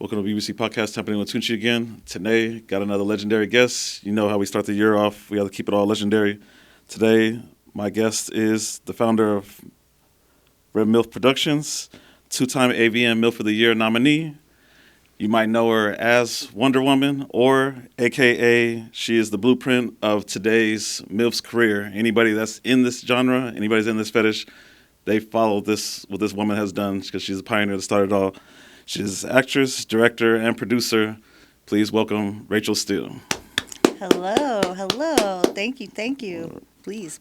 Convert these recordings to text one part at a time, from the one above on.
Welcome to BBC Podcast, happening with Tunchi again. Today, got another legendary guest. You know how we start the year off. We have to keep it all legendary. Today, my guest is the founder of Legendary Mylf Productions, two-time AVN Milf of the Year nominee. You might know her as Wonder Woman, or AKA she is the blueprint of today's MILF's career. Anybody that's in this genre, anybody's in this fetish, they follow this, what this woman has done, because she's a pioneer that started it all. She's actress, director, and producer. Please welcome Rachel Steele. Hello. Thank you. Please.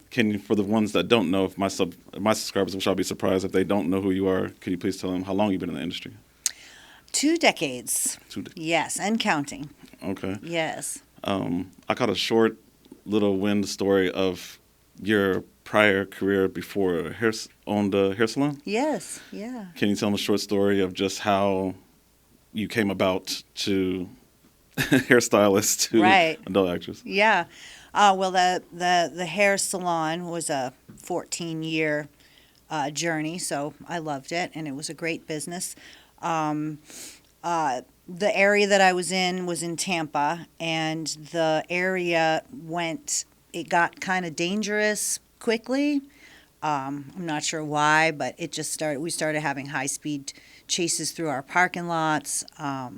Can you, for the ones that don't know, if my subscribers, which I'll be surprised if they don't know who you are, can you please tell them how long you've been in the industry? 2 decades. 2 decades. Yes, and counting. Okay. Yes. I caught a short little wind story of your prior career before owned a hair salon. Yes, yeah. Can you tell them a short story of just how you came about to hairstylist to adult actress? Yeah. Well, the hair salon was a 14-year journey, so I loved it, and it was a great business. The area that I was in Tampa, and the area it got kind of dangerous quickly. I'm not sure why, but it just started. We started having high-speed chases through our parking lots. A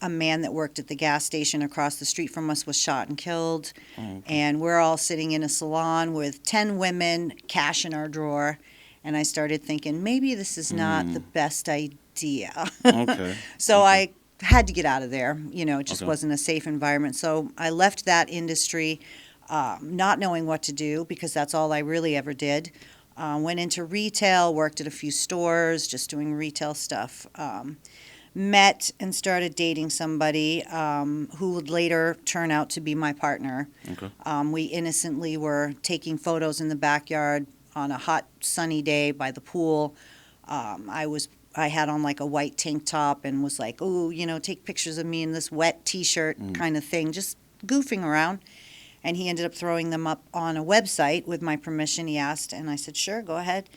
man that worked at the gas station across the street from us was shot and killed. Oh, okay. And we're all sitting in a salon with 10 women, cash in our drawer. And I started thinking, maybe this is not the best idea. Okay. So I had to get out of there. It just wasn't a safe environment. So I left that industry, not knowing what to do, because that's all I really ever did. Went into retail, worked at a few stores, just doing retail stuff. Met and started dating somebody who would later turn out to be my partner. Okay. We innocently were taking photos in the backyard on a hot, sunny day by the pool. I had on like a white tank top and was like, take pictures of me in this wet T-shirt kind of thing, just goofing around. And he ended up throwing them up on a website with my permission. He asked, and I said, sure, go ahead.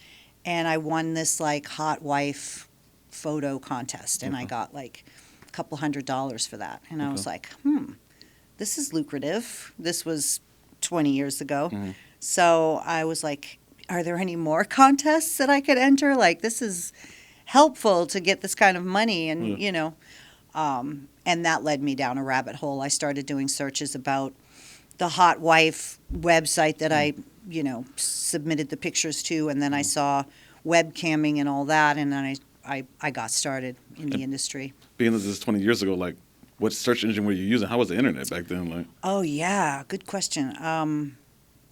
And I won this like hotwife photo contest, and I got like a couple $100 for that. And I was like, this is lucrative. This was 20 years ago. So I was like, are there any more contests that I could enter? Like, this is helpful to get this kind of money. And, and that led me down a rabbit hole. I started doing searches about the hotwife website that I, submitted the pictures to, and then I saw webcamming and all that, and then I got started in the industry. Being that this is 20 years ago, like, what search engine were you using? How was the internet back then? Like, oh yeah, good question.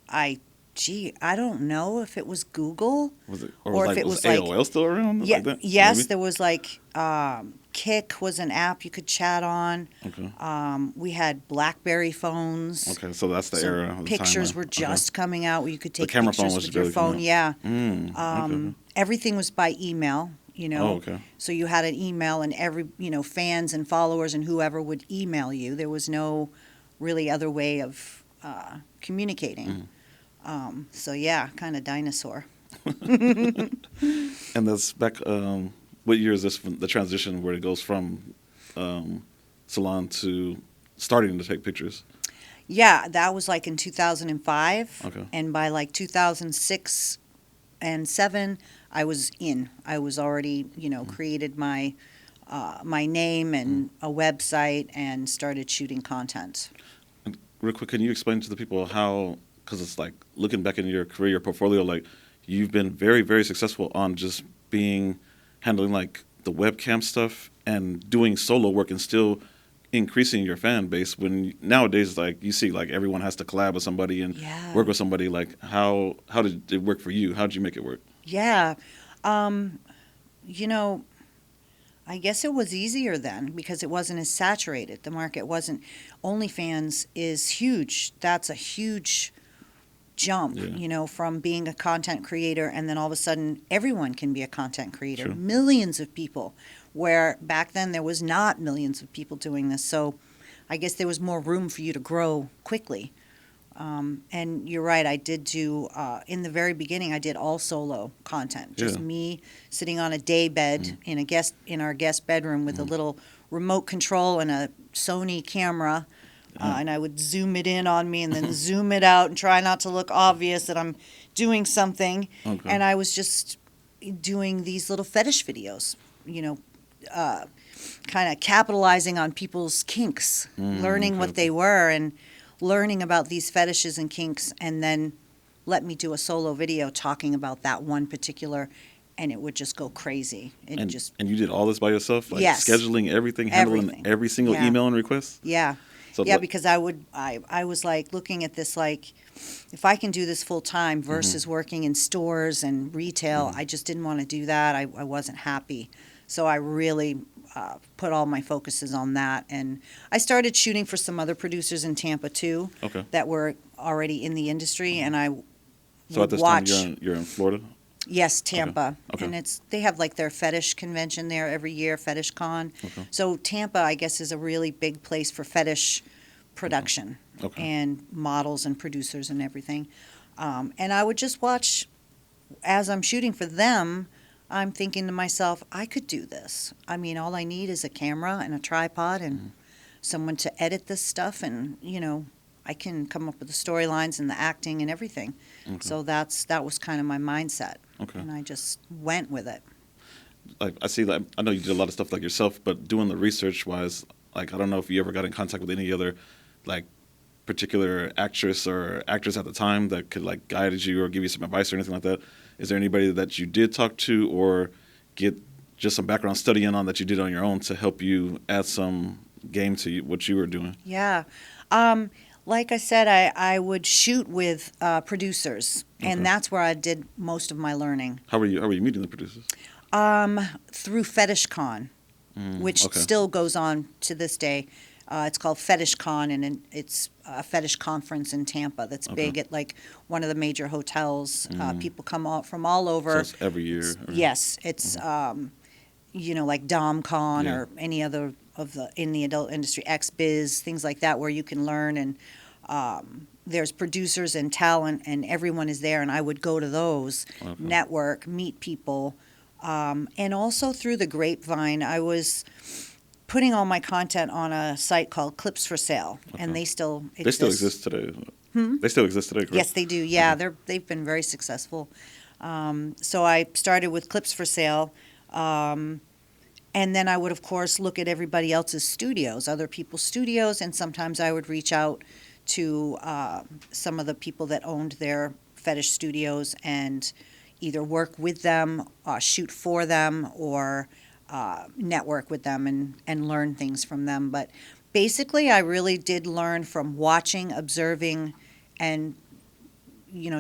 I don't know if it was Google. Was it, or if it was AOL still around? Yeah, like that, yes, maybe? there was like Kik was an app you could chat on. Okay. We had BlackBerry phones. Okay, so that's the era. Of the pictures timeline. were just coming out where you could take the camera pictures phone was with your really phone. Yeah. Okay. Everything was by email. Oh, okay. So you had an email, and every fans and followers and whoever would email you. There was no really other way of communicating. So yeah, kind of dinosaur. And that's back. What year is this? The transition where it goes from salon to starting to take pictures. Yeah, that was like in 2005. Okay. And by like 2006 and 7, I was in. I was already, created my name and a website and started shooting content. And real quick, can you explain to the people how? Because it's like looking back in your career, your portfolio, like you've been very, very successful on just handling like the webcam stuff and doing solo work and still increasing your fan base. When nowadays, like you see, like everyone has to collab with somebody and work with somebody. Like how did it work for you? How did you make it work? Yeah, I guess it was easier then because it wasn't as saturated. The market wasn't. OnlyFans is huge. That's a huge jump, from being a content creator, and then all of a sudden everyone can be a content creator. Sure. Millions of people, where back then there was not millions of people doing this. So I guess there was more room for you to grow quickly. And you're right, I did do, in the very beginning, I did all solo content. Just Yeah. me sitting on a day bed in our guest bedroom with a little remote control and a Sony camera. Yeah. And I would zoom it in on me and then zoom it out and try not to look obvious that I'm doing something. Okay. And I was just doing these little fetish videos, kind of capitalizing on people's kinks, learning what they were and learning about these fetishes and kinks, and then let me do a solo video talking about that one particular, and it would just go crazy. And you did all this by yourself, like Yes. scheduling everything, handling Everything. every single Yeah. email and request. Yeah. So Yeah, because I was like looking at this like, if I can do this full time versus working in stores and retail, I just didn't want to do that. I wasn't happy. So I really put all my focuses on that. And I started shooting for some other producers in Tampa too Okay. that were already in the industry. And I So at would this watch. time you're in Florida. Yes, Tampa. Okay. And they have like their fetish convention there every year, Fetish Con. Okay. So Tampa, I guess, is a really big place for fetish production Okay. and models and producers and everything. And I would just watch as I'm shooting for them. I'm thinking to myself, I could do this. I mean, all I need is a camera and a tripod and someone to edit this stuff, and I can come up with the storylines and the acting and everything. Okay. So that was kind of my mindset, Okay. and I just went with it. Like I see, like I know you did a lot of stuff like yourself, but doing the research wise, like I don't know if you ever got in contact with any other, like, particular actress or actress at the time that could like guide you or give you some advice or anything like that. Is there anybody that you did talk to or get just some background studying on that you did on your own to help you add some game to what you were doing? Yeah. Like I said, I would shoot with producers, and Okay. that's where I did most of my learning. How were you meeting the producers? Through Fetish Con, which okay. still goes on to this day. It's called Fetish Con, and it's a fetish conference in Tampa that's Okay. big at like one of the major hotels. People come out from all over. So it's every year. Or- Yes, it's like DomCon Yeah. or any other in the adult industry, XBiz, things like that, where you can learn, and there's producers and talent, and everyone is there. And I would go to those, Okay. network, meet people, and also through the grapevine, I was putting all my content on a site called Clips for Sale, and Okay. they still exist. They still exist today. They still exist today, correct? Yes, they do. Yeah, they've been very successful. So I started with Clips for Sale, and then I would, of course, look at everybody else's studios, other people's studios, and sometimes I would reach out to some of the people that owned their fetish studios and either work with them, shoot for them, or network with them and learn things from them. But basically, I really did learn from watching, observing, and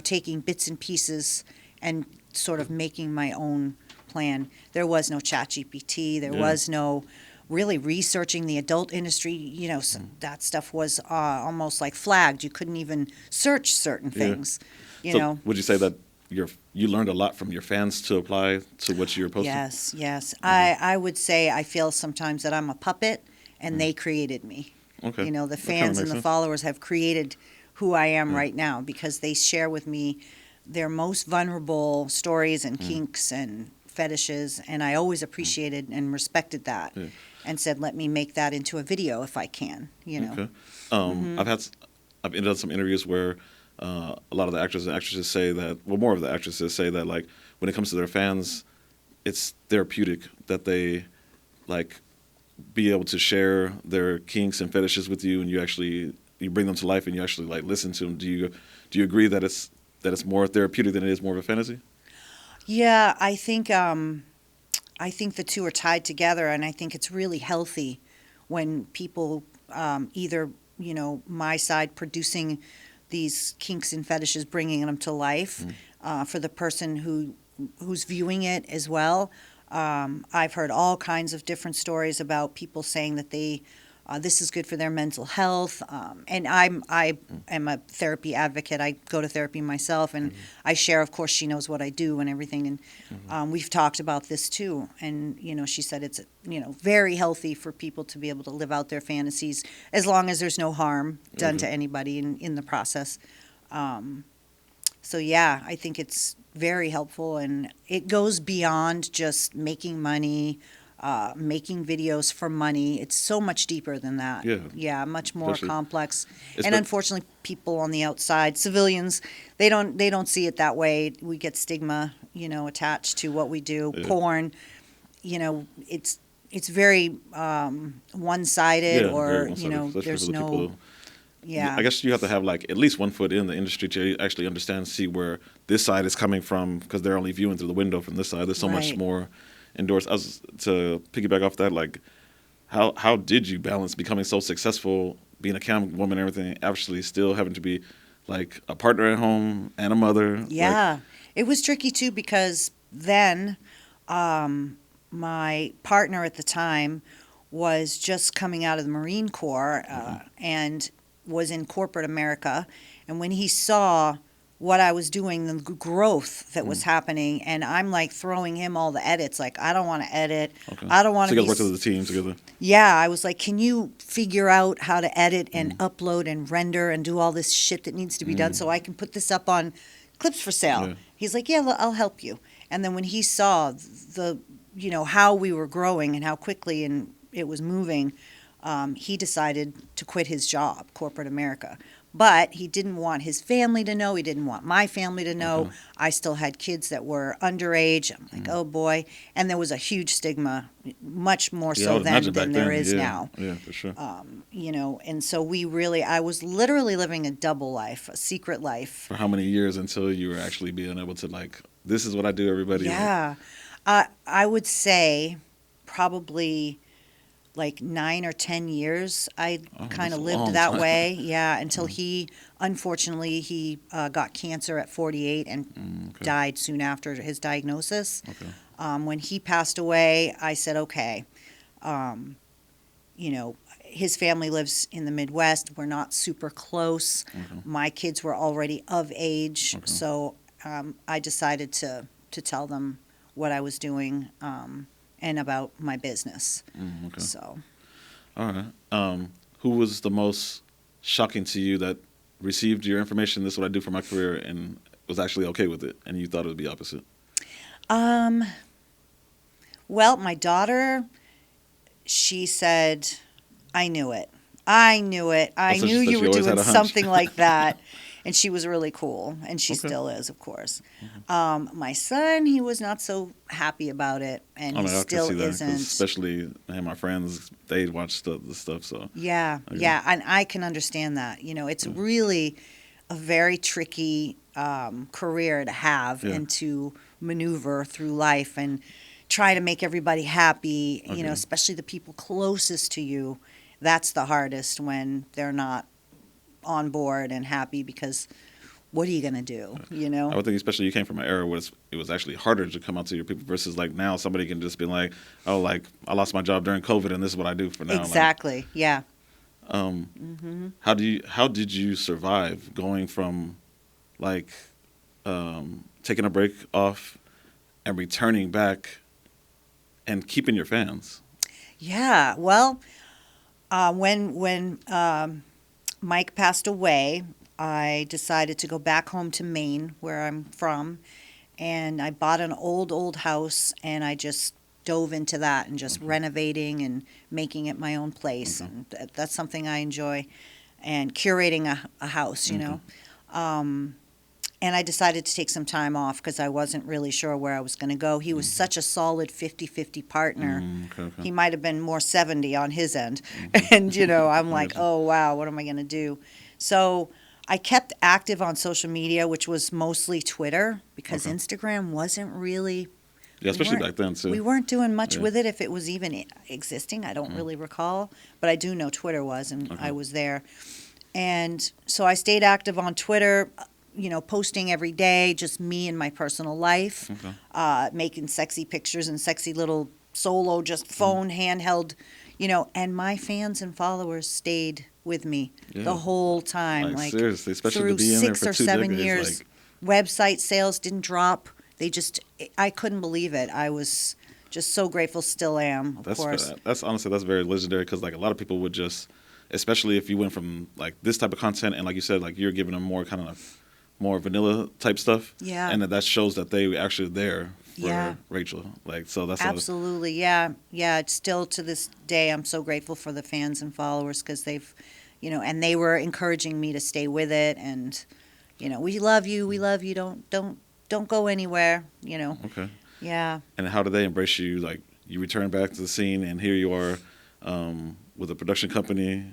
taking bits and pieces and sort of making my own plan. There was no ChatGPT. There Yeah. was no really researching the adult industry. That stuff was almost like flagged. You couldn't even search certain Yeah. things. So would you say that you learned a lot from your fans to apply to what you're posting? Yes. I would say I feel sometimes that I'm a puppet and they created me. Okay. The That kinda fans and makes the sense. followers have created who I am right now because they share with me their most vulnerable stories and kinks and fetishes, and I always appreciated and respected that, Yeah. and said, let me make that into a video if I can. Okay. Mm-hmm. I've ended up some interviews where a lot of the actors and actresses say that, well, more of the actresses say that, like, when it comes to their fans, it's therapeutic that they, like, be able to share their kinks and fetishes with you, and you bring them to life, and you actually like listen to them. Do you agree that it's more therapeutic than it is more of a fantasy? Yeah, I think the two are tied together, and I think it's really healthy when people either my side producing these kinks and fetishes, bringing them to life for the person who's viewing it as well. I've heard all kinds of different stories about people saying that they This is good for their mental health. And I am a therapy advocate. I go to therapy myself, and I share. Of course, she knows what I do and everything. And we've talked about this too. And she said it's very healthy for people to be able to live out their fantasies as long as there's no harm done to anybody in the process. So yeah, I think it's very helpful, and it goes beyond just making money. Making videos for money. It's so much deeper than that. Yeah, much more complex. And unfortunately, people on the outside, civilians, they don't see it that way. We get stigma, attached to what we do. Porn, it's very one-sided, or there's no. People, I guess you have to have like at least one foot in the industry to actually understand, see where this side is coming from, because they're only viewing through the window from this side. There's so much more indoors. To piggyback off that, like, how did you balance becoming so successful, being a cam woman and everything, actually still having to be like a partner at home and a mother? Yeah, it was tricky too, because then my partner at the time was just coming out of the Marine Corps and was in corporate America, and when he saw what I was doing, the growth that was happening, and I'm like throwing him all the edits. Like, I don't want to edit. I don't want to. So you guys worked as a team together. Yeah, I was like, can you figure out how to edit and upload and render and do all this shit that needs to be done so I can put this up on Clips for Sale? Yeah. He's like, yeah, I'll help you. And then when he saw the, how we were growing and how quickly and it was moving, he decided to quit his job, corporate America. But he didn't want his family to know. He didn't want my family to know. I still had kids that were underage. I'm like, oh boy. And there was a huge stigma, much more so then than there is now. Yeah, for sure. And so I was literally living a double life, a secret life. For how many years until you were actually being able to, like, this is what I do, everybody? Yeah. I would say probably like 9 or 10 years I kind of lived that way. Yeah, until he got cancer at 48 and died soon after his diagnosis. When he passed away, I said, okay, his family lives in the Midwest. We're not super close. My kids were already of age, so I decided to tell them what I was doing and about my business. So, all right. Who was the most shocking to you that received your information? This is what I do for my career, and was actually okay with it, and you thought it would be opposite? Well, my daughter, she said, "I knew it. I knew it. I knew you were doing something like that." And she was really cool, and she still is, of course. My son, he was not so happy about it, and he still isn't. Especially my friends, they watch the stuff. So yeah, and I can understand that. It's really a very tricky career to have and to maneuver through life and try to make everybody happy. Especially the people closest to you. That's the hardest, when they're not on board and happy, because what are you going to do, I would think, especially you came from an era where it was actually harder to come out to your people versus like now somebody can just be like, oh, like, I lost my job during COVID and this is what I do for now. Exactly. Like, yeah. How did you survive going from like taking a break off and returning back and keeping your fans? Yeah, well, when Mike passed away, I decided to go back home to Maine, where I'm from, and I bought an old house, and I just dove into that and just renovating and making it my own place. And that's something I enjoy, and curating a house, And I decided to take some time off because I wasn't really sure where I was going to go. He was such a solid 50-50 partner. He might have been more 70 on his end. And, I'm like, oh, wow, what am I going to do? So I kept active on social media, which was mostly Twitter, because Instagram wasn't really... Yeah, especially back then, too. We weren't doing much with it, if it was even existing. I don't really recall. But I do know Twitter was, and I was there. And so I stayed active on Twitter, posting every day, just me and my personal life, making sexy pictures and sexy little solo, just phone, handheld, and my fans and followers stayed with me the whole time. Like seriously, especially through to be in there 6 for or 2 7 decades. years, Like, website sales didn't drop. I couldn't believe it. I was just so grateful, still am, of course. That's honestly, that's very legendary because like a lot of people would just, especially if you went from like this type of content and like you said, like you're giving them more kind of more vanilla type stuff. Yeah. And that shows that they actually there for Yeah. Rachel. Like, so that's Absolutely, yeah. Yeah, it's still to this day, I'm so grateful for the fans and followers because they've, and they were encouraging me to stay with it. And, we love you, don't go anywhere, Okay. Yeah. And how did they embrace you? Like, you return back to the scene, and here you are with a production company,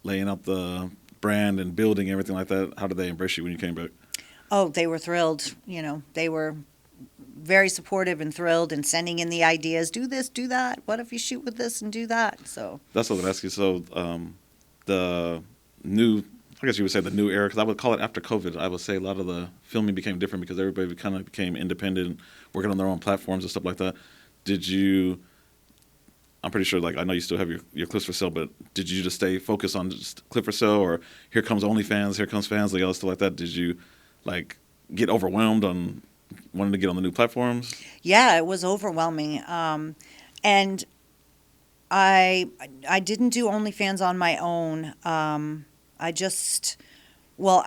laying out the brand and building everything like that. How did they embrace you when you came back? Oh, they were thrilled. They were very supportive and thrilled and sending in the ideas. Do this, do that. What if you shoot with this and do that? So that's what I'm asking. So the new, I guess you would say the new era, because I would call it after COVID. I would say a lot of the filming became different because everybody kind of became independent, working on their own platforms and stuff like that. Did you? I'm pretty sure, like, I know you still have your clips for sale, but did you just stay focused on just clip for sale, or here comes OnlyFans, here comes fans, like all stuff like that? Did you, like, get overwhelmed on wanting to get on the new platforms? Yeah, it was overwhelming. And I didn't do OnlyFans on my own. I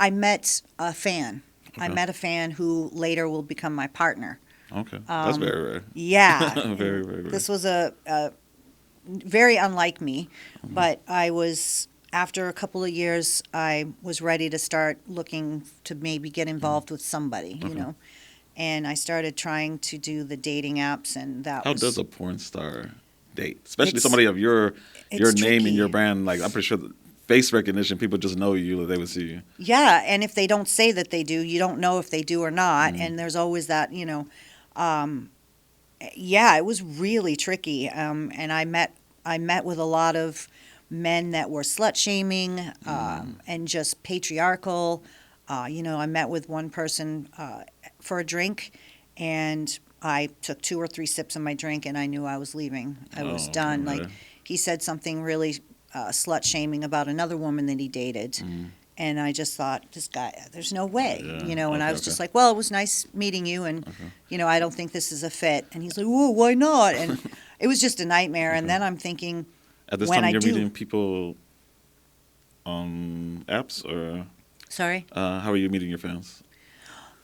met a fan. Okay. I met a fan who later will become my partner. Okay. That's very rare. Yeah. Very, very rare. This was a very unlike me, but after a couple of years, I was ready to start looking to maybe get involved with somebody, and I started trying to do the dating apps, and How does a porn star date? Especially somebody of your name tricky. and your brand. Like, I'm pretty sure face recognition, people just know you, that they would see you. Yeah, and if they don't say that they do, you don't know if they do or not, and there's always that, yeah, it was really tricky. And I met with a lot of men that were slut shaming and just patriarchal. I met with one person for a drink, and I took 2 or 3 sips of my drink, and I knew I was leaving. I was done. Okay. Like, he said something really slut shaming about another woman that he dated. And I just thought, this guy, there's no way, and I was just like, well, it was nice meeting you, and, I don't think this is a fit. And he's like, whoa, why not? And it was just a nightmare. And then I'm thinking, at this time, you're meeting people on apps, or? Sorry? How are you meeting your fans?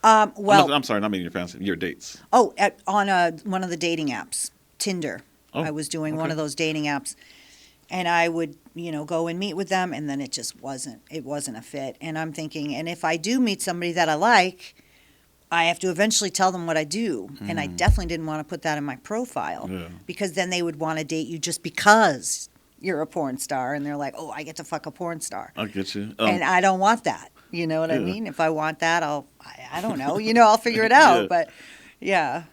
Well, I'm sorry, not meeting your fans, your dates. Oh, on one of the dating apps, Tinder. Oh, I was doing one of those dating apps. And I would, go and meet with them, and then it wasn't a fit. And I'm thinking, and if I do meet somebody that I like, I have to eventually tell them what I do. And I definitely didn't want to put that in my profile because then they would want to date you just because you're a porn star. And they're like, oh, I get to fuck a porn star. I get you. And I don't want that. You know what I mean? If I want that, I don't know. I'll figure it out. But, yeah.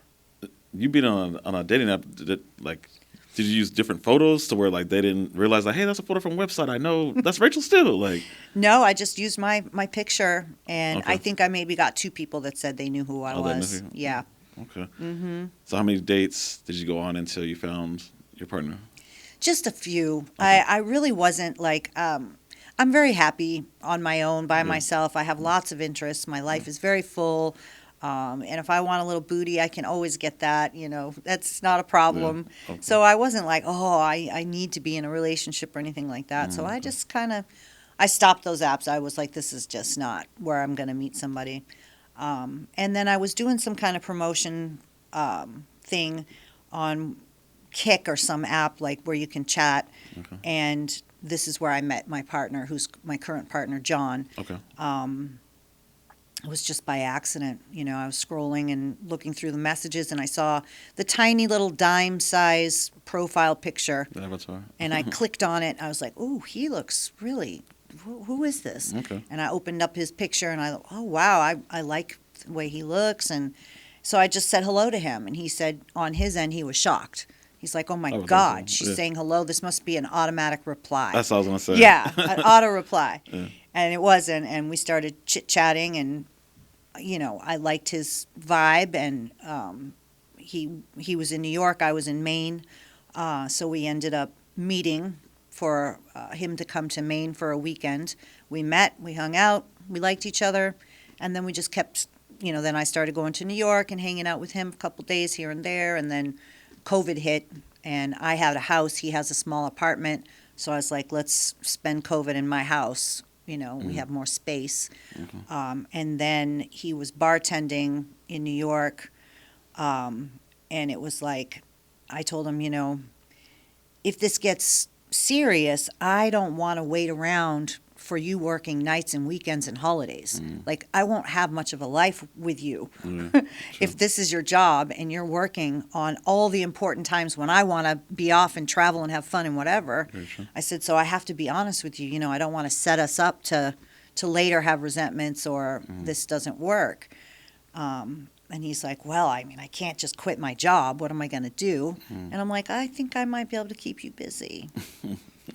You being on a dating app, did you use different photos to where, like, they didn't realize, like, hey, that's a photo from a website. I know that's Rachel Steele. Like, no, I just used my picture, and I think I maybe got 2 people that said they knew who I was. Yeah. Okay. So how many dates did you go on until you found your partner? Just a few. I really wasn't like. I'm very happy on my own by myself. I have lots of interests. My life is very full. And if I want a little booty, I can always get that. That's not a problem. Yeah. Okay. So I wasn't like, oh, I need to be in a relationship or anything like that. So I just I stopped those apps. I was like, this is just not where I'm going to meet somebody. And then I was doing some kind of promotion thing on Kick or some app like where you can chat. Okay. And this is where I met my partner, who's my current partner, John. Okay. It was just by accident. I was scrolling and looking through the messages, and I saw the tiny little dime-size profile picture. The avatar. And I clicked on it. I was like, ooh, he looks really, who is this? Okay. And I opened up his picture, and I thought, oh, wow, I like the way he looks. And so I just said hello to him, and he said on his end he was shocked. He's like, oh, my God, she's saying hello. This must be an automatic reply. That's what I was going to say. Yeah, an auto reply. Yeah. And it wasn't, and we started chit-chatting, and, I liked his vibe, and, he was in New York, I was in Maine, so we ended up meeting for him to come to Maine for a weekend. We met, we hung out, we liked each other, and then we just kept, then I started going to New York and hanging out with him a couple days here and there, and then COVID hit, and I had a house, he has a small apartment, so I was like, let's spend COVID in my house. We have more space. And then he was bartending in New York, and it was like, I told him, if this gets serious, I don't want to wait around for you working nights and weekends and holidays. Like, I won't have much of a life with you if this is your job and you're working on all the important times when I want to be off and travel and have fun and whatever. I said, so I have to be honest with you. I don't want to set us up to later have resentments or this doesn't work. And he's like, well, I can't just quit my job. What am I going to do? And I'm like, I think I might be able to keep you busy.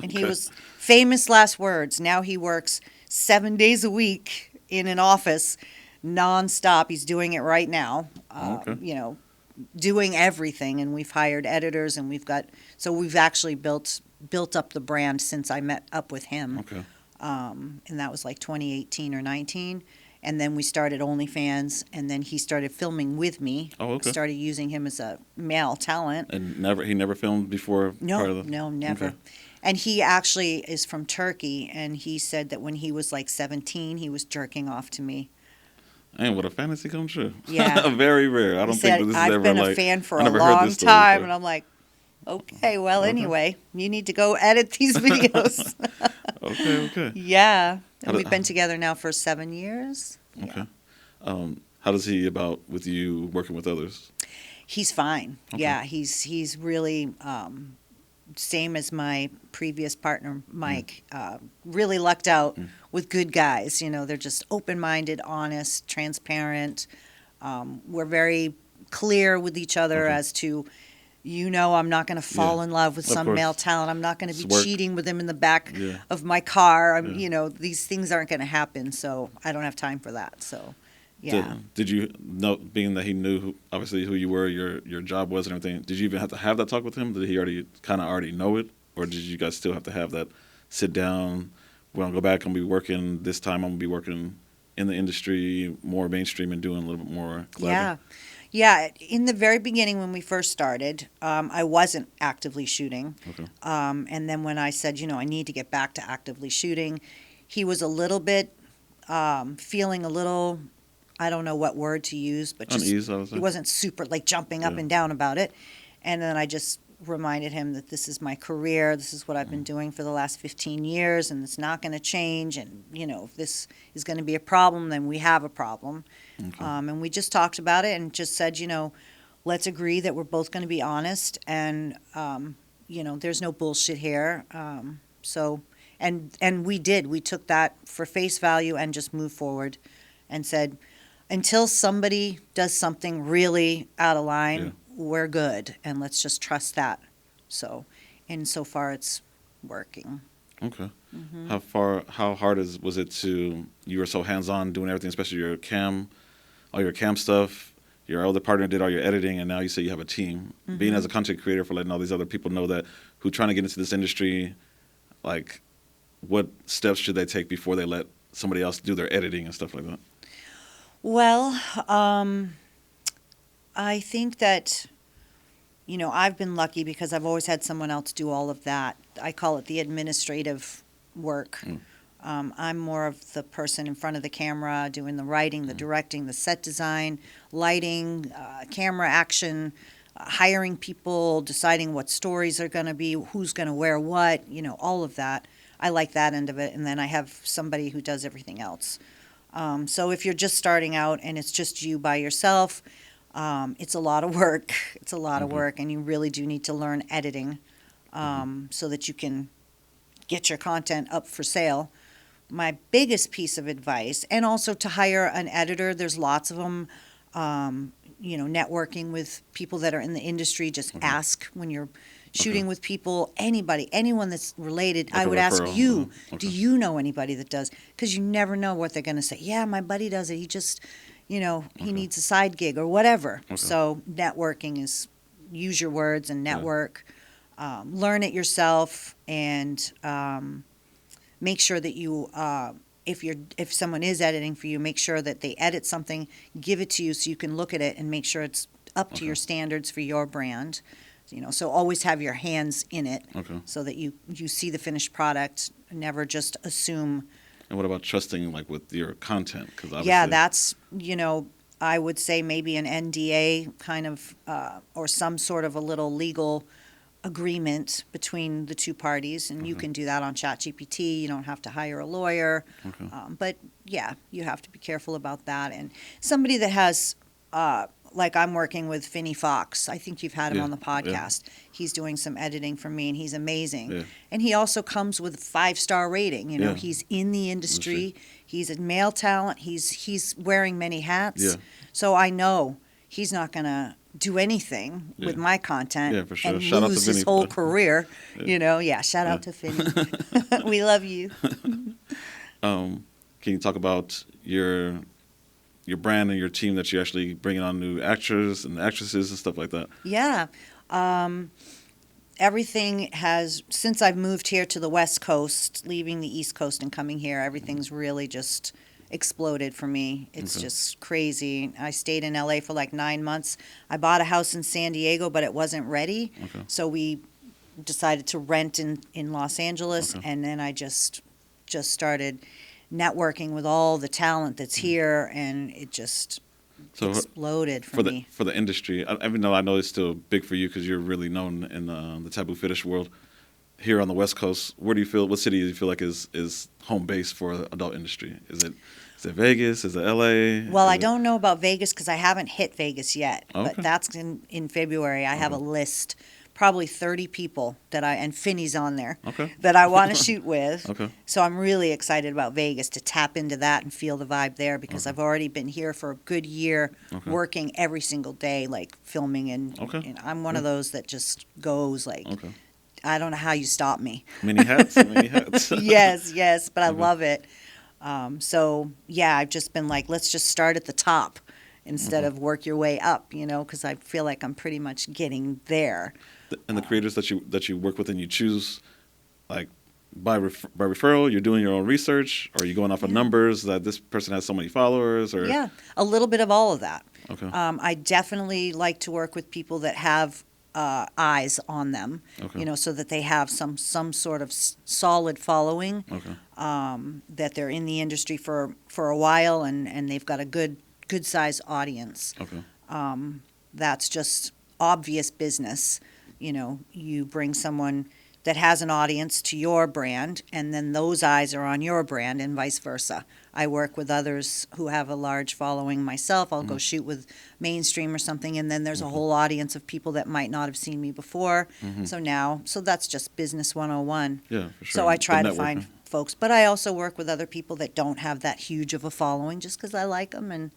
And he was famous last words. Now he works 7 days a week in an office nonstop. He's doing it right now, doing everything. And we've hired editors, and we've actually built up the brand since I met up with him. And that was like 2018 or 19. And then we started OnlyFans, and then he started filming with me. Started using him as a male talent. And he never filmed before? No, never. Okay. And he actually is from Turkey, and he said that when he was like 17, he was jerking off to me. And what a fantasy come true. Yeah. Very rare. I don't think that this is ever I've been a fan for a long time, and I'm like, okay, well, anyway, you need to go edit these videos. Okay. Yeah. And we've been together now for 7 years. Okay. Yeah. How does he about with you working with others? He's fine. Okay. Yeah, he's really same as my previous partner, Mike. Really lucked out with good guys. They're just open-minded, honest, transparent. We're very clear with each other as to, I'm not going to fall in love with some male talent. I'm not going to be cheating with him in the back of my car. These things aren't going to happen, so I don't have time for that. So, yeah. Did you know, being that he knew obviously who you were, your job was and everything, did you even have to have that talk with him? Did he already know it? Or did you guys still have to have that sit down, we're going to go back and be working this time, I'm going to be working in the industry, more mainstream and doing a little bit more collabing? Yeah, in the very beginning when we first started, I wasn't actively shooting. Okay. And then when I said, I need to get back to actively shooting, he was a little bit feeling a little, I don't know what word to use, but just unease, I would say. He wasn't super like jumping up and down about it. And then I just reminded him that this is my career, this is what I've been doing for the last 15 years, and it's not going to change. And, if this is going to be a problem, then we have a problem. Okay. And we just talked about it and just said, let's agree that we're both going to be honest, and, there's no bullshit here. And we did. We took that for face value and just moved forward and said, until somebody does something really out of line, we're good, and let's just trust that. So far it's working. Okay. Mm-hmm. How hard was it you were so hands-on doing everything, especially all your cam stuff, your other partner did all your editing, and now you say you have a team. Mm-hmm. Being as a content creator, for letting all these other people know that who are trying to get into this industry, like, what steps should they take before they let somebody else do their editing and stuff like that? Well, I think that, I've been lucky because I've always had someone else do all of that. I call it the administrative work. I'm more of the person in front of the camera doing the writing, the directing, the set design, lighting, camera action, hiring people, deciding what stories are going to be, who's going to wear what, all of that. I like that end of it. And then I have somebody who does everything else. So if you're just starting out and it's just you by yourself, it's a lot of work. It's a lot of work, and you really do need to learn editing so that you can get your content up for sale. My biggest piece of advice, and also to hire an editor, there's lots of them, networking with people that are in the industry. Just ask when you're shooting with people, anyone that's related. Like I would ask you, do you know anybody that does? Because you never know what they're going to say. Yeah, my buddy does it. He just, he Okay. needs a side gig or whatever. Okay. So networking is use your words and network. Learn it yourself, and make sure that you, if someone is editing for you, make sure that they edit something, give it to you so you can look at it and make sure it's up to Okay. your standards for your brand. So always have your hands in it Okay. so that you see the finished product. Never just assume. And what about trusting, like, with your content? Because obviously, Yeah, that's, I would say maybe an NDA kind of, or some sort of a little legal agreement between the two parties, and you Okay. can do that on ChatGPT. You don't have to hire a lawyer. Okay. But yeah, you have to be careful about that. And somebody that has, like I'm working with Finney Fox. I think you've had him Yeah, on the yeah. podcast. He's doing some editing for me, and he's amazing. Yeah. And he also comes with a 5-star rating. Yeah. He's in the industry. He's a male talent. He's wearing many hats. Yeah. So I know he's not going to do anything with Yeah. my content Yeah, for sure. and Shout out to lose his Vinny. whole career. Yeah. Shout out to Finney. We love you. Can you talk about your brand and your team that you're actually bringing on new actors and actresses and stuff like that? Yeah. Everything has, since I've moved here to the West Coast, leaving the East Coast and coming here, everything's really just exploded for me. It's Okay. just crazy. I stayed in LA for like 9 months. I bought a house in San Diego, but it wasn't ready. Okay. So we decided to rent in Los Angeles, Okay. and then I just started networking with all the talent that's here, and it just So exploded for for me. the industry, even though I know it's still big for you because you're really known in the taboo fetish world, here on the West Coast, where do you feel? What city do you feel like is home base for the adult industry? Is it Vegas? Is it LA? Well, Is I it- don't know about Vegas because I haven't hit Vegas yet, but Okay. that's in February. I have a list, probably 30 people and Finney's on there, Okay. that I want to shoot with. Okay. So I'm really excited about Vegas to tap into that and feel the vibe there because Okay. I've already been here for a good year, Okay. working every single day, like filming, and, Okay. and I'm one of those that just goes like, Okay. I don't know how you stop me. Many hats. Many hats. yes, but I Okay. love it. So yeah, I've just been like, let's just start at the top instead of work your way up, because I feel like I'm pretty much getting there. And the creators that you work with and you choose, like by referral, you're doing your own research, or are you going off of numbers that this person has so many followers, or Yeah, a little bit of all of that. Okay. I definitely like to work with people that have eyes on them, Okay. so that they have some sort of solid following, Okay. that they're in the industry for a while, and they've got a good size audience. Okay. That's just obvious business. You bring someone that has an audience to your brand, and then those eyes are on your brand, and vice versa. I work with others who have a large following myself. I'll go shoot with mainstream or something, and then there's a whole audience of people that might not have seen me before. So that's just business 101. Yeah, for sure. So I try The to find networking. folks, but I also work with other people that don't have that huge of a following just because I like them, and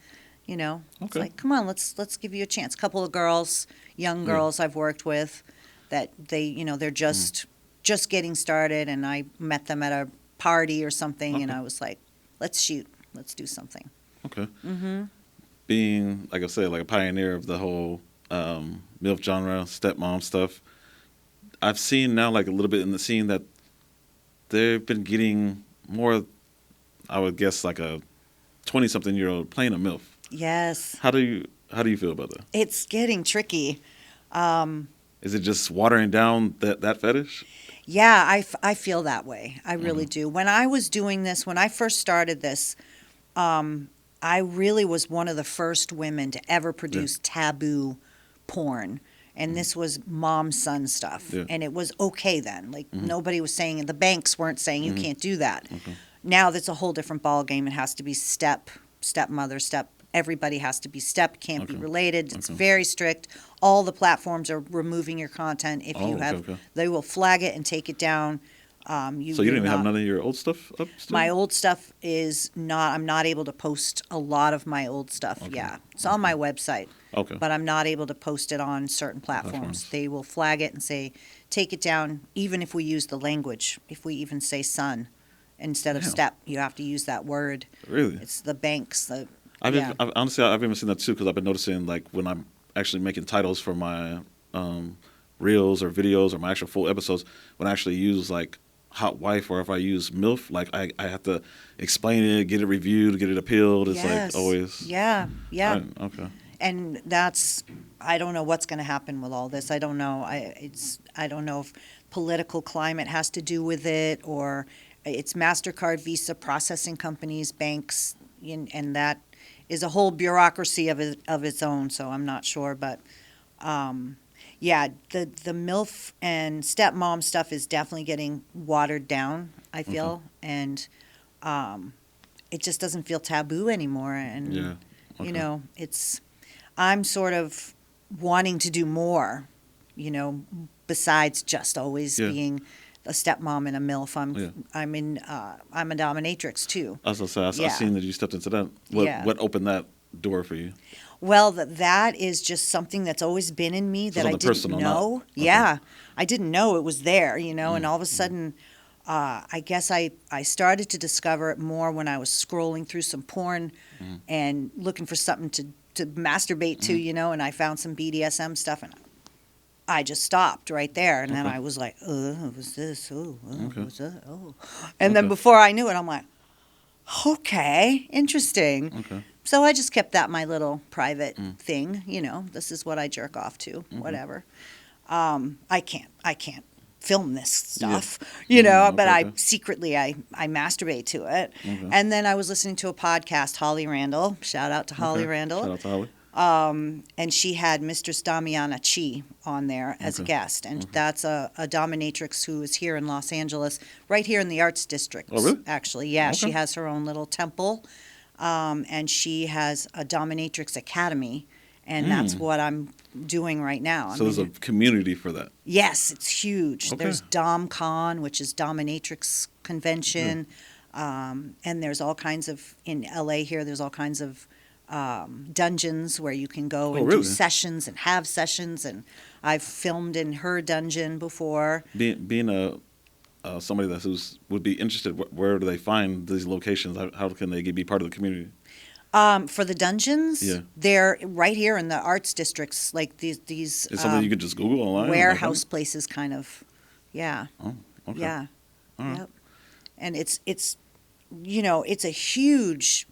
it's Okay. like, come on, let's give you a chance. A couple of girls, young girls I've worked with, that they're just getting started, and I met them at a party or something, and Okay. I was like, let's shoot, let's do something. Okay. Mm-hmm. Being, like I said, like a pioneer of the whole MILF genre, stepmom stuff, I've seen now, like a little bit in the scene, that they've been getting more, I would guess, like a 20-something-year-old playing a MILF. Yes, How do you feel about that? it's getting tricky. Is it just watering down that fetish? Yeah, I feel that way. I really do. When I was doing this, when I first started this, I really was one of the first women to ever produce taboo porn. And this was mom-son stuff. Yeah. And it was okay then. Like, nobody was saying, the banks weren't saying you can't do that. Okay. Now that's a whole different ballgame. It has to be stepmother, everybody has to be can't be Okay. related. It's Okay. very strict. All the platforms are removing your content if you have, Okay. they will flag it and take it down. So you didn't even have none of your old stuff up still? My old stuff is not, I'm not able to post a lot of my old stuff. Okay. Yeah. It's on my website, Okay. but I'm not able to post it on certain platforms. Platforms. They will flag it and say, take it down, even if we use the language, if we even say son instead of Damn. step, you have to use that word. Really? It's the banks, Honestly, I've even seen that too because I've been noticing like when I'm actually making titles for my reels or videos or my actual full episodes, when I actually use like hotwife or if I use milf, like I have to explain it, get it reviewed, get it appealed. It's like Yes. always. Yeah. Yeah. Okay. And that's, I don't know what's going to happen with all this. I don't know. I don't know if political climate has to do with it, or it's MasterCard, Visa, processing companies, banks, and that is a whole bureaucracy of its own. So I'm not sure, but yeah, the MILF and stepmom stuff is definitely getting watered down, I feel, and it just doesn't feel taboo anymore. And Yeah. Okay. I'm sort of wanting to do more, besides just always Yeah. being a stepmom and a MILF. Yeah. I'm a dominatrix too. I was gonna say, I Yeah. seen that you stepped into that. What Yeah. what opened that door for you? Well, that is just something that's always been in me that I something didn't personal, know. okay. Yeah, I didn't know it was there, and all of a sudden, I guess I started to discover it more when I was scrolling through some porn and looking for something to masturbate to, and I found some BDSM stuff, and I just stopped right there, and then Okay. I was like, what was this? Oh, Okay. what was that? Oh. And then Okay. before I knew it, I'm like, okay, interesting. Okay. So I just kept that my little private thing, this is what I jerk off to, whatever. I can't film this stuff, but I okay. secretly I masturbate to it. Okay. And then I was listening to a podcast, Holly Randall, shout out to Holly Okay. Randall. Shout out to Holly. And she had Mistress Damiana Chi on there as a Okay. guest. And that's a dominatrix who is here in Los Angeles, right here in the Arts District. Oh, really? Actually, yeah. Okay. She has her own little temple, and she has a dominatrix academy, and that's what I'm doing right now. So there's a community for that. Yes, it's huge. Okay. There's DomCon, which is Dominatrix Convention, and there's all kinds of, in LA here, there's all kinds of dungeons where you can go and really? do sessions and have sessions, and I've filmed in her dungeon before. Being a somebody would be interested, where do they find these locations? How can they be part of the community? For the dungeons, Yeah. they're right here in the arts districts, like these Is something you could just Google online? warehouse places, kind of. Yeah. Oh, okay. Yeah. All right. Yep. And it's it's a huge,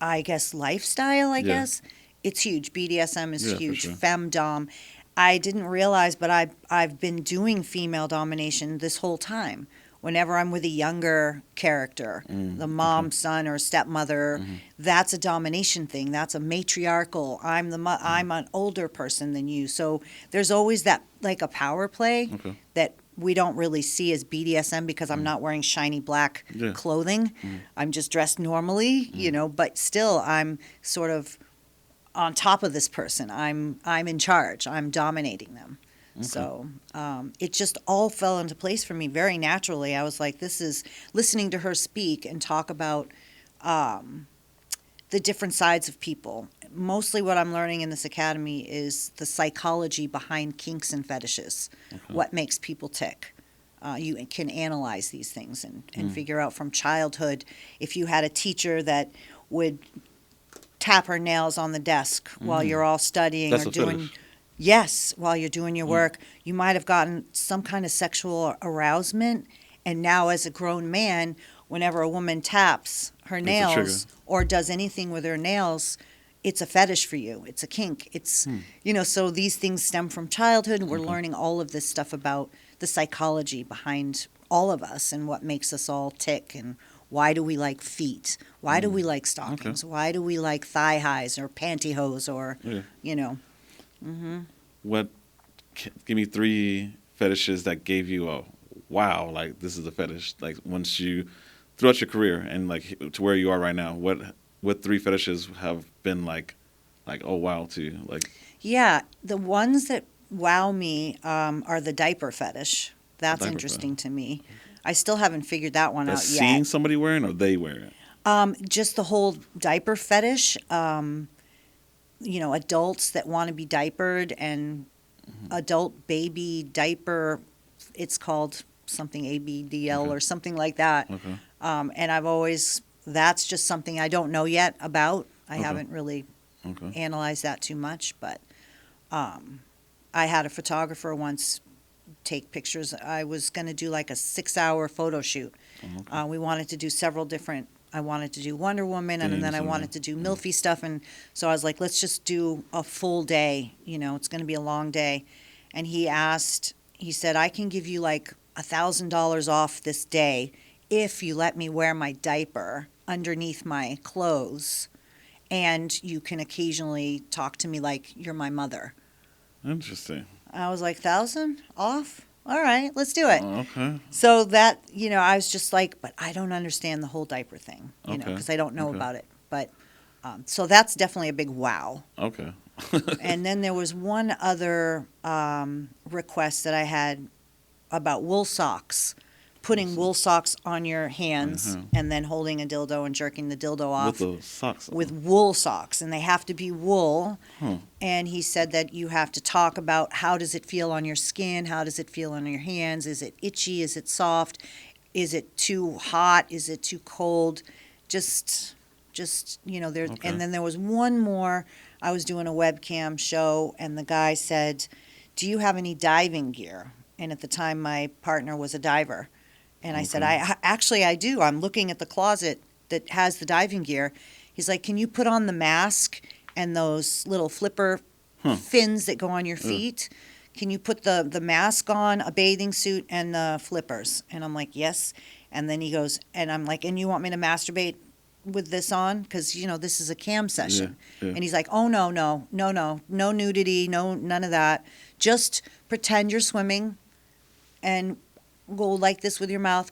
I guess, lifestyle, I Yeah. guess. It's huge. BDSM is Yeah, for huge. sure. Femdom. I didn't realize, but I've been doing female domination this whole time. Whenever I'm with a younger character, the mom, son, or stepmother, that's a domination thing. That's a matriarchal. I'm an older person than you. So there's always that, like a power play Okay. that we don't really see as BDSM because I'm not wearing shiny black Yeah. clothing. I'm just dressed normally, but still I'm sort of on top of this person. I'm in charge. I'm dominating them. Okay. So it just all fell into place for me very naturally. I was like, this is listening to her speak and talk about the different sides of people. Mostly what I'm learning in this academy is the psychology behind kinks and fetishes, what makes people tick. You can analyze these things and figure out from childhood if you had a teacher that would tap her nails on the desk while you're all studying That's or a doing. fetish. Yes, while you're doing your work, you might have gotten some kind of sexual arousement, and now as a grown man, whenever a woman taps her It's a nails trigger. or does anything with her nails, it's a fetish for you. It's a kink. It's so these things stem from childhood, and we're learning all of this stuff about the psychology behind all of us and what makes us all tick, and why do we like feet? Why do we like stockings? Why do we like thigh highs or pantyhose or Yeah. Give me 3 fetishes that gave you a wow, like this is a fetish. Like once you, throughout your career and like to where you are right now, what 3 fetishes have been like oh wow to you? Like Yeah, the ones that wow me are the diaper fetish. That's Diaper interesting to me. I still haven't figured that one that's out seeing yet. somebody wearing or they wear it. Just the whole diaper fetish. Adults that want to be diapered and adult baby diaper. It's called something ABDL or something like that. Okay. And that's just something I don't know yet about. I Okay. haven't really Okay. analyzed that too much, but I had a photographer once take pictures. I was going to do like a 6-hour photo shoot. Okay. We wanted to do several different. I wanted to do Wonder Woman, and then Themes I and, wanted to do yeah. milfy stuff, and so I was like, let's just do a full day. You know, it's going to be a long day. And he said, I can give you like $1,000 off this day if you let me wear my diaper underneath my clothes, and you can occasionally talk to me like you're my mother. Interesting. I was like, 1,000 off? All right, let's do it. Okay. So that, I was just like, but I don't understand the whole diaper thing, Okay. because I don't know Okay. about it. But so that's definitely a big wow. Okay. And then there was one other request that I had about wool socks, putting wool socks on your hands Uh-huh. and then holding a dildo and jerking the dildo off With the socks on. with wool socks, and they have to be wool. Huh. And he said that you have to talk about how does it feel on your skin, how does it feel on your hands, is it itchy, is it soft, is it too hot, is it too cold, just there. Okay. And then there was one more. I was doing a webcam show, and the guy said, do you have any diving gear? And at the time my partner was a diver, and I said, Okay. I do. I'm looking at the closet that has the diving gear. He's like, can you put on the mask and those little flipper Huh. fins that go on your feet? Can you put the mask on, a bathing suit, and the flippers? And I'm like, yes. And then he goes, and I'm like, and you want me to masturbate with this on? Because, this is a cam session. Yeah. And he's like, oh, no nudity, none of that. Just pretend you're swimming and go like this with your mouth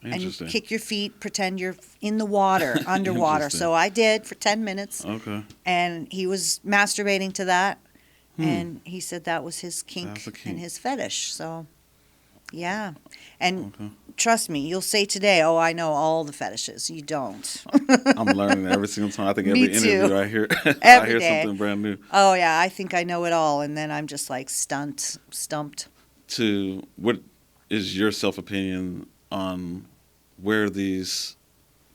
and Interesting. kick your feet, pretend you're in the water, underwater. Interesting. So I did for 10 minutes, Okay. and he was masturbating to that, Hmm. and he said that was his kink That's a kink. and his fetish. So, yeah. And Okay. trust me, you'll say today, oh, I know all the fetishes. You don't. I'm learning every single time. I think Me every interview too. I hear, I Every hear day. something brand new. Oh, yeah, I think I know it all, and then I'm just like stumped. To what is your self opinion on where these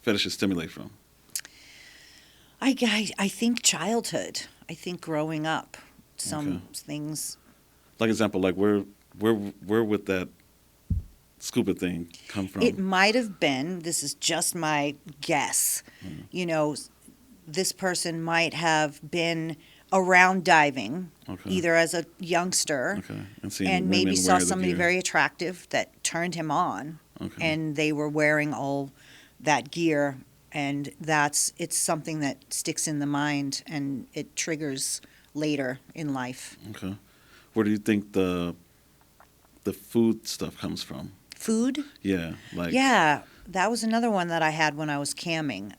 fetishes stimulate from? I think childhood. I think growing up. Some Okay. things. Like example, like where would that scuba thing come from? It might have been, this is just my guess, this person might have been around diving, Okay. either as a youngster, Okay. And seeing and women maybe saw wear the somebody gear. very attractive that turned him on, Okay. and they were wearing all that gear, and it's something that sticks in the mind, and it triggers later in life. Okay. Where do you think the food stuff comes from? Food? Yeah. Like. Yeah, that was another one that I had when I was camming.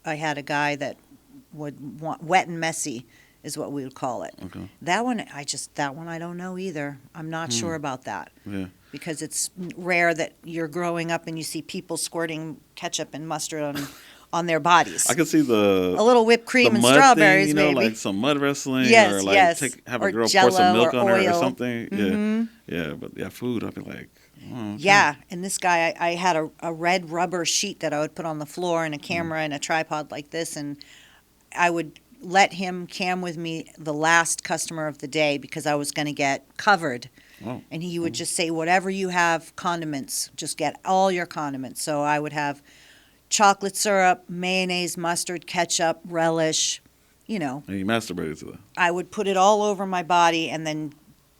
I had a guy that would want wet and messy is what we would call it. Okay. That one I don't know either. I'm not sure about that Yeah. because it's rare that you're growing up and you see people squirting ketchup and mustard on their bodies. I can see the A little whipped cream the and mud strawberries, thing, maybe. like some mud wrestling, Yes, or like yes. have Or a girl pour Jell-O some milk or on her or oil. something. Mhm. Yeah, but yeah, food. I'd be like, oh, okay. Yeah, and this guy, I had a red rubber sheet that I would put on the floor and a camera and a tripod like this, and I would let him cam with me the last customer of the day because I was going to get covered. Oh. And he would just say, whatever you have, condiments, just get all your condiments. So I would have chocolate syrup, mayonnaise, mustard, ketchup, relish, And you masturbated to that. I would put it all over my body and then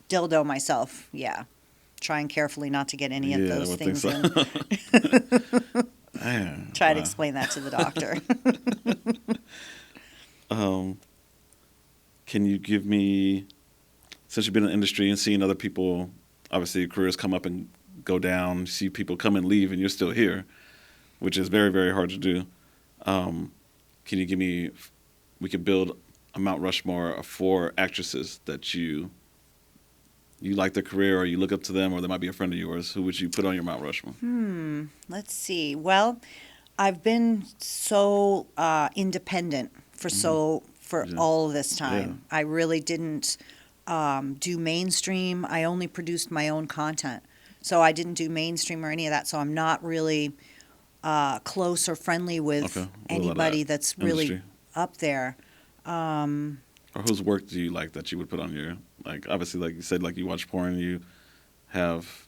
dildo myself. Yeah. Trying carefully not to get any of Yeah, I those would think things so. in. Man, Try to wow. explain that to the doctor. Can you give me, since you've been in the industry and seeing other people, obviously careers come up and go down, see people come and leave, and you're still here, which is very, very hard to do. Can you give me, we could build a Mount Rushmore of 4 actresses that you like their career, or you look up to them, or they might be a friend of yours. Who would you put on your Mount Rushmore? Let's see. Well, I've been so independent for Yeah. all of this time. Yeah. I really didn't do mainstream. I only produced my own content. So I didn't do mainstream or any of that. So I'm not really close or friendly with Okay. With a lot of anybody that's really industry. up there. Or whose work do you like that you would put on your, like, obviously, like you said, like you watch porn, you have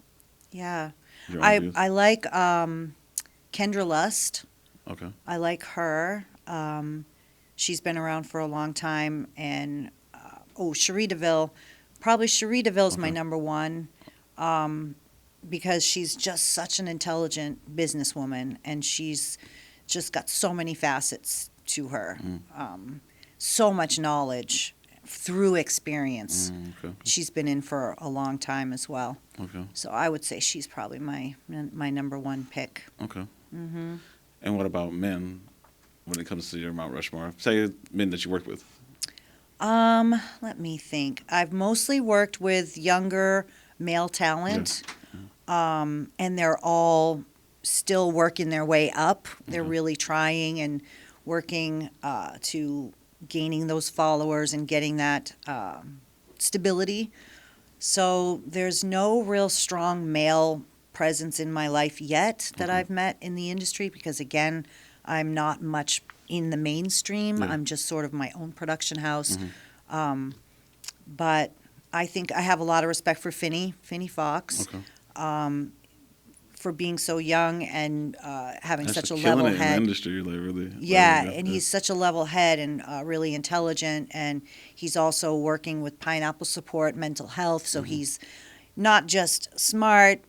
Yeah. your own views? I like Kendra Lust. Okay. I like her. She's been around for a long time. And, Cherie DeVille. Probably Cherie DeVille's my Okay. number one, because she's just such an intelligent businesswoman, and she's just got so many facets to her. So much knowledge through experience. Okay. She's been in for a long time as well. Okay. So I would say she's probably my number one pick. Okay. Hmm. And what about men when it comes to your Mount Rushmore? Say men that you work with. Let me think. I've mostly worked with younger male talent, and they're all still working their way up. They're really trying and working to gaining those followers and getting that stability. So there's no real strong male presence in my life yet that I've met in the industry because, again, I'm not much in the mainstream. Yeah. I'm just sort of my own production house. But I think I have a lot of respect for Finney Fox, Okay. for being so young and having That's such a killing level it in the head. industry, like really. Yeah, Like, and he's such a level head and really intelligent, and he's also working with Pineapple Support Mental Health, so he's not just smart,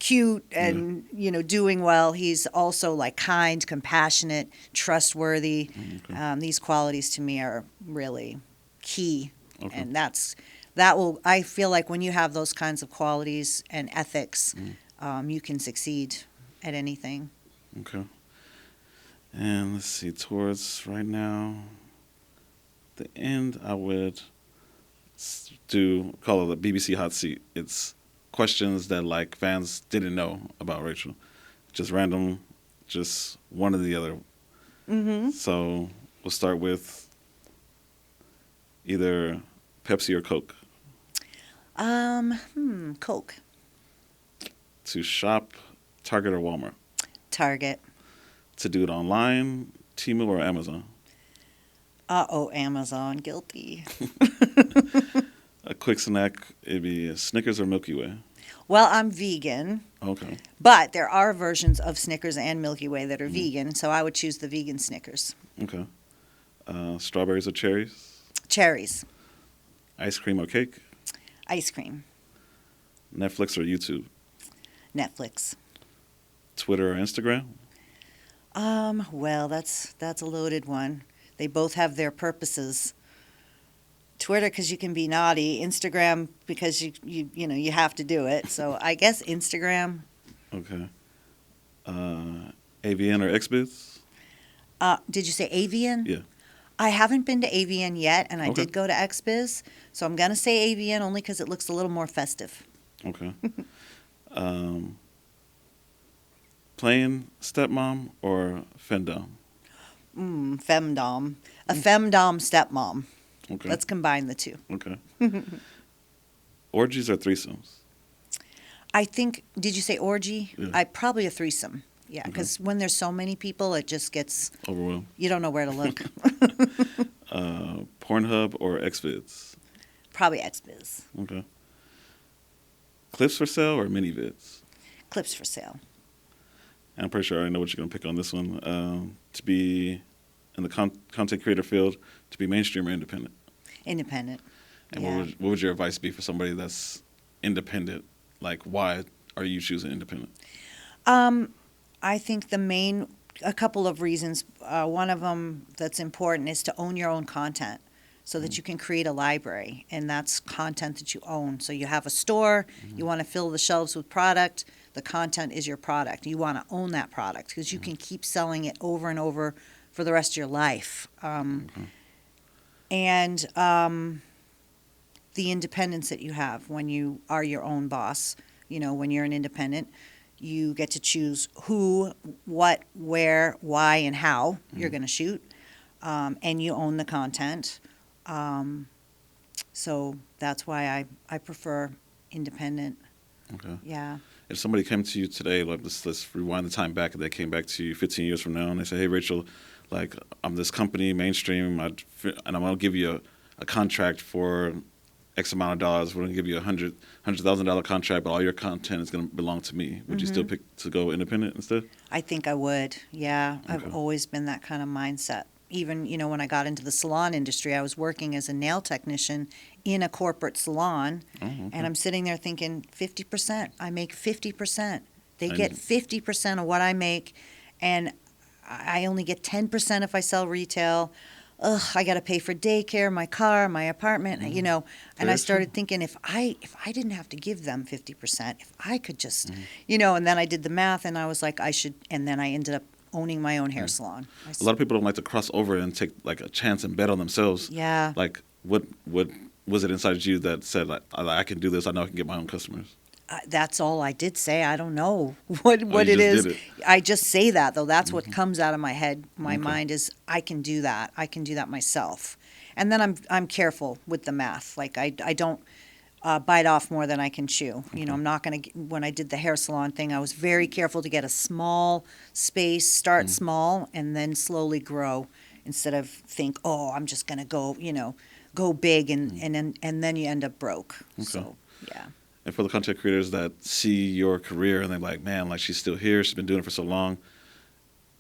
cute, and doing well. He's also like kind, compassionate, trustworthy. Okay. These qualities to me are really key, Okay. and that will. I feel like when you have those kinds of qualities and ethics, you can succeed at anything. Okay. And let's see, towards right now, the end, I would call it the BBC Hot Seat. It's questions that like fans didn't know about Rachel. Just random, just one or the other. Mm-hmm. So we'll start with either Pepsi or Coke. Coke. To shop, Target or Walmart. Target. To do it online, Temu or Amazon. Amazon. Guilty. A quick snack, it'd be Snickers or Milky Way. Well, I'm vegan, Okay. but there are versions of Snickers and Milky Way that are vegan, so I would choose the vegan Snickers. Okay. Strawberries or cherries? Cherries. Ice cream or cake? Ice cream. Netflix or YouTube? Netflix. Twitter or Instagram? Well, that's a loaded one. They both have their purposes. Twitter because you can be naughty. Instagram because you have to do it. So I guess Instagram. Okay. AVN or XBiz? Did you say Avian? Yeah. I haven't been to Avian yet, and I Okay. did go to XBiz, so I'm gonna say Avian only because it looks a little more festive. Okay. Playing stepmom or femdom? Femdom. A femdom stepmom. Okay. Let's combine the two. Okay. Orgies or threesomes? I think, did you say orgy? Yeah. Probably a threesome. Yeah, Okay. because when there's so many people, it just gets, Overwhelmed. you don't know where to look. Pornhub or Xvids? Probably XBiz. Okay. Clips for sale or mini vids? Clips for sale. And I'm pretty sure I know what you're going to pick on this one. To be in the content creator field, to be mainstream or independent? Independent. And Yeah. what would your advice be for somebody that's independent? Like, why are you choosing independent? I think a couple of reasons. One of them that's important is to own your own content so that you can create a library, and that's content that you own. So you have a store, you want to fill the shelves with product, the content is your product. You want to own that product because you can keep selling it over and over for the rest of your life. And the independence that you have when you are your own boss, when you're an independent, you get to choose who, what, where, why, and how you're going to shoot, and you own the content. So that's why I prefer independent. Okay. Yeah. If somebody came to you today, like let's rewind the time back, and they came back to you 15 years from now, and they say, "Hey, Rachel, like I'm this company, mainstream, and I'm gonna give you a contract for X amount of dollars. We're gonna give you $100,000 contract, but all your content is gonna belong to me." Would you still pick to go independent instead? I think I would. Yeah. Okay. I've always been that kind of mindset. Even, when I got into the salon industry, I was working as a nail technician in a corporate salon, Oh, okay. and I'm sitting there thinking 50%. I make 50%. They And- get 50% of what I make, and I only get 10% if I sell retail. Ugh, I got to pay for daycare, my car, my apartment, and I Very started true. thinking if I didn't have to give them 50%, if I could just, and then I did the math and I was like, I should, and then I ended up owning my own hair salon. A lot of people don't like to cross over and take like a chance and bet on themselves. Yeah. Like, what was it inside you that said, like, I can do this? I know I can get my own customers. That's all I did say. I don't know what you it just is. did it. I just say that though. That's what comes out of my head. My Okay. mind is I can do that. I can do that myself. And then I'm careful with the math. Like I don't bite off more than I can chew. I'm not going to. When I did the hair salon thing, I was very careful to get a small space, start small, and then slowly grow. Instead of think, oh, I'm just going to go big, and then you end up broke. Okay. So yeah. And for the content creators that see your career and they're like, man, like she's still here. She's been doing it for so long.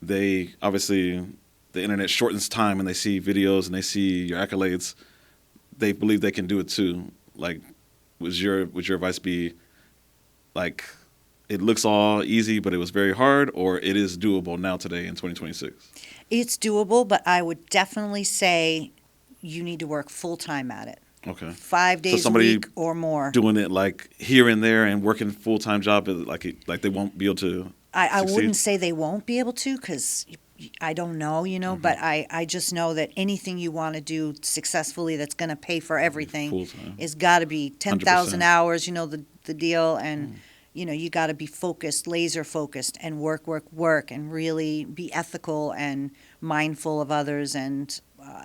They obviously, the internet shortens time and they see videos and they see your accolades. They believe they can do it too. Like, would your advice be like, it looks all easy, but it was very hard, or it is doable now today in 2026? It's doable, but I would definitely say you need to work full time at it. Okay. 5 days a somebody week or more. Doing it like here and there and working full-time job, like they won't be able to I succeed? wouldn't say they won't be able to because I don't know, but I just know that anything you want to do successfully that's going to pay for everything Full-time. is got to be 10,000 100%. hours, the deal. And, you got to be focused, laser focused, and work, and really be ethical and mindful of others, and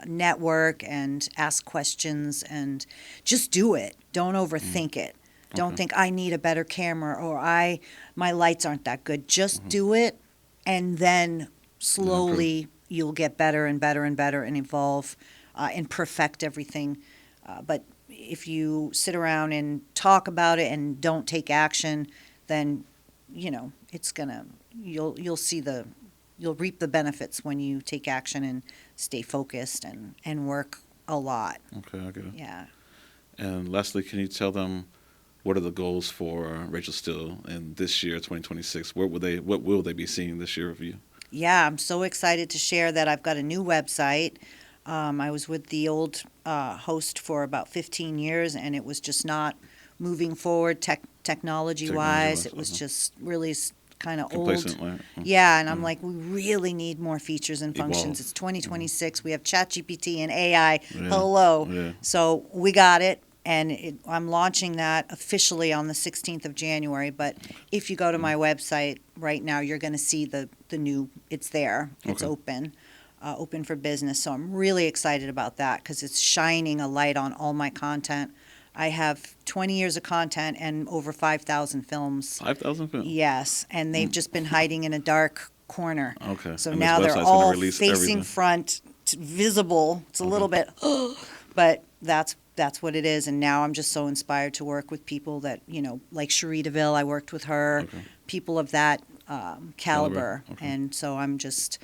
network and ask questions, and just do it. Don't overthink it. Don't Okay. think I need a better camera, or my lights aren't that good. Just do it, and then slowly you'll get better and better and better and evolve and perfect everything. But if you sit around and talk about it and don't take action, then it's gonna you'll reap the benefits when you take action and stay focused and work a lot. Okay, I get it. Yeah. And lastly, can you tell them what are the goals for Rachel Steele in this year, 2026? What will they be seeing this year of you? Yeah, I'm so excited to share that I've got a new website. I was with the old host for about 15 years, and it was just not moving forward technology-wise. Technology-wise, It was okay. just really kind of old. Complacent, right? Yeah, and I'm like, we really need more features and functions. Evolve. It's 2026. We have ChatGPT and AI. Yeah, Hello. yeah. So we got it, and I'm launching that officially on the 16th of January. But if you go to my website right now, you're going to see the new, it's there. It's Okay. open for business. So I'm really excited about that because it's shining a light on all my content. I have 20 years of content and over 5,000 films. 5,000 films? Yes, and they've just been hiding in a dark corner. Okay. So And now this they're website's gonna all release facing everything. front, visible. It's a little bit, but that's what it is. And now I'm just so inspired to work with people that, like Cherie DeVille, I worked with her, Okay. people of that caliber. Okay. And so I'm just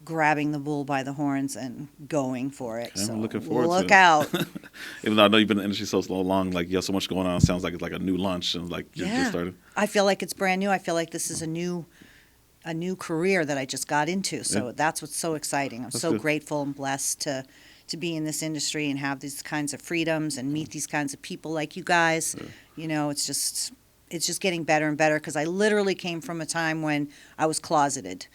grabbing the bull by the horns and going for it. Okay, So I'm looking forward to look it. out. Even though I know you've been in the industry so long, like you have so much going on, it sounds like it's like a new launch and like you just Yeah. started. I feel like it's brand new. I feel like this is a new career that I just got into. So Yeah. that's what's so exciting. I'm That's so good. grateful and blessed to be in this industry and have these kinds of freedoms and meet these kinds of people like you guys. Yeah. It's just getting better and better because I literally came from a time when I was closeted.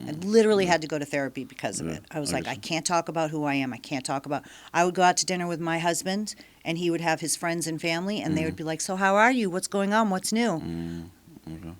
I literally had to go to therapy because of Yeah, it. I was I like, get I you. can't talk about who I am. I can't talk about. I would go out to dinner with my husband, and he would have his friends and family, and they would be like, "So how are you? What's going on? What's new?" Okay.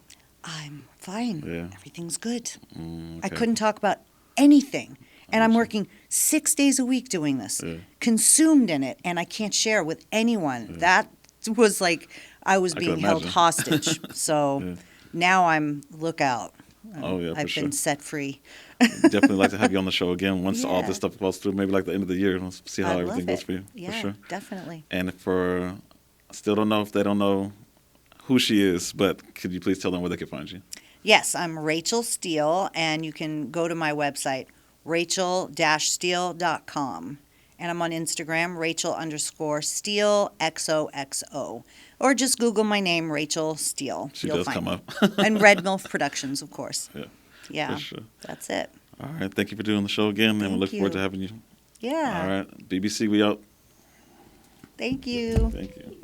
I'm fine. Yeah. Everything's good. I Okay. couldn't talk about anything. And I'm Understand. working 6 days a week doing this, Yeah. consumed in it, and I can't share with anyone. Yeah. That was like, I was I can being held imagine. hostage. So Yeah. now I'm lookout. Oh, yeah, for I've sure. been set free. Definitely like to have you on the show again once all Yeah. this stuff goes through. Maybe like the end of the year. Let's see how I'd everything love goes it. for you. Yeah, For sure. definitely. And for still don't know if they don't know who she is, but could you please tell them where they can find you? Yes, I'm Rachel Steele, and you can go to my website, rachel-steele.com. And I'm on Instagram, Rachel_Steele, XOXO. Or just Google my name, Rachel Steele. She You'll does find come me. up. And Red Milf Productions, of course. Yeah, Yeah, for sure. that's it. All right. Thank you for doing the show again, and we Thank look forward to you. having you. Yeah. All right. BBC, we out. Thank you. Thank you.